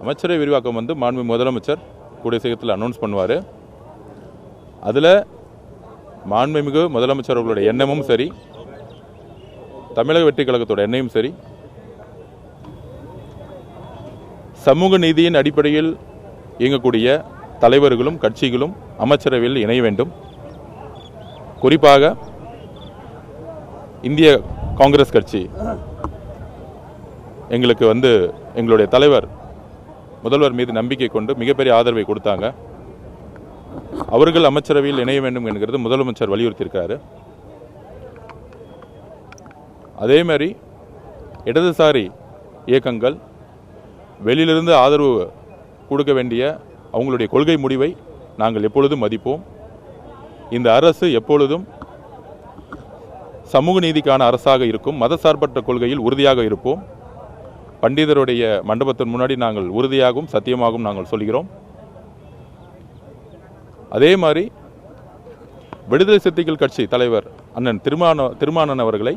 அமைச்சரவை விரிவாக்கம் வந்து மாண்பு முதலமைச்சர் கூடிய சீக்கிரத்தில் அனௌன்ஸ் பண்ணுவார். அதில் மாண்புமிகு முதலமைச்சர் அவர்களுடைய எண்ணமும் சரி, தமிழக வெற்றி கழகத்தோட எண்ணமும் சரி, சமூக நீதியின் அடிப்படையில் இயங்கக்கூடிய தலைவர்களும் கட்சிகளும் அமைச்சரவையில் இணைய வேண்டும். குறிப்பாக இந்திய காங்கிரஸ் கட்சி எங்களுக்கு எங்களுடைய தலைவர் முதல்வர் மீது நம்பிக்கை கொண்டு மிகப்பெரிய ஆதரவை கொடுத்தாங்க. அவர்கள் அமைச்சரவையில் இணைய வேண்டும் என்கிறது முதலமைச்சர் வலியுறுத்தியிருக்காரு. அதே மாதிரி இடதுசாரி இயக்கங்கள் வெளியிலிருந்து ஆதரவு கொடுக்க வேண்டிய அவங்களுடைய கொள்கை முடிவை நாங்கள் எப்பொழுதும் மதிப்போம். இந்த அரசு எப்பொழுதும் சமூக நீதிக்கான அரசாக இருக்கும். மதசார்பற்ற கொள்கையில் உறுதியாக இருப்போம். பண்டிதருடைய மண்டபத்தின் முன்னாடி நாங்கள் உறுதியாகவும் சத்தியமாகவும் நாங்கள் சொல்கிறோம். அதே மாதிரி விடுதலை சிறுத்தைகள் கட்சி தலைவர் அண்ணன் திருமானன் அவர்களை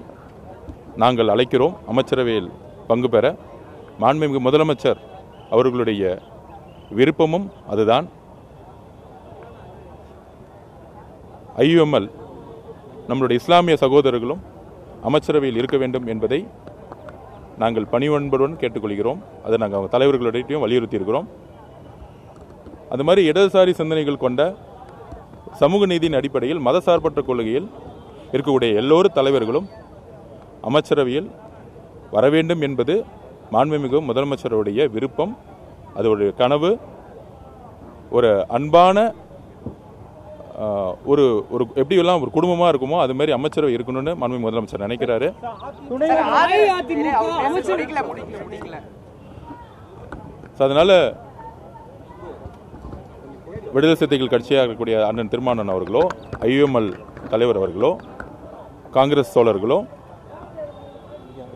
நாங்கள் அழைக்கிறோம் அமைச்சரவையில் பங்கு பெற. மாண்புமிகு முதலமைச்சர் அவர்களுடைய விருப்பமும் அதுதான். IUML நம்மளுடைய இஸ்லாமிய சகோதரர்களும் அமைச்சரவையில் இருக்க வேண்டும் என்பதை நாங்கள் பணிவன்புடன் கேட்டுக்கொள்கிறோம். அதை நாங்கள் அவங்க தலைவர்களிடையும் வலியுறுத்தி இருக்கிறோம். அது மாதிரி இடதுசாரி சிந்தனைகள் கொண்ட சமூக நீதியின் அடிப்படையில் மதசார்பற்ற கொள்கையில் இருக்கக்கூடிய எல்லோரும் தலைவர்களும் அமைச்சரவையில் வர வேண்டும் என்பது மாண்புமிகு முதலமைச்சருடைய விருப்பம். அதோடைய கனவு. ஒரு அன்பான ஒரு எப்படியெல்லாம் ஒரு குடும்பமாக இருக்குமோ அது மாதிரி அமைச்சரவை இருக்கணும்னு மாண்புமிகு முதலமைச்சர் நினைக்கிறாரு. அதனால விடுதலை சிறுத்தைகள் கட்சியாக இருக்கக்கூடிய அண்ணன் திருமானன் அவர்களோ, IUML தலைவர் அவர்களோ, காங்கிரஸ் தோழர்களோ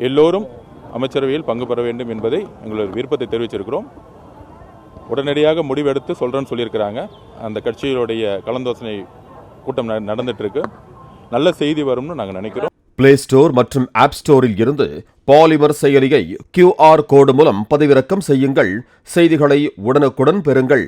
எல்லோரும் அமைச்சரவையில் பங்கு பெற வேண்டும் என்பதை எங்களுடைய விருப்பத்தை தெரிவிச்சிருக்கிறோம். உடனடியாக முடிவெடுத்து சொல்கிறேன்னு சொல்லியிருக்கிறாங்க. அந்த கட்சிகளுடைய கலந்தாலோசனை கூட்டம் நடந்துட்டு இருக்கு. நல்ல செய்தி வரும்னு நாங்கள் நினைக்கிறோம். பிளே ஸ்டோர் மற்றும் ஆப் ஸ்டோரில் இருந்து பாலிமர் செயலியை QR கோடு மூலம் பதிவிறக்கம் செய்யுங்கள். செய்திகளை உடனுக்குடன் பெறுங்கள்.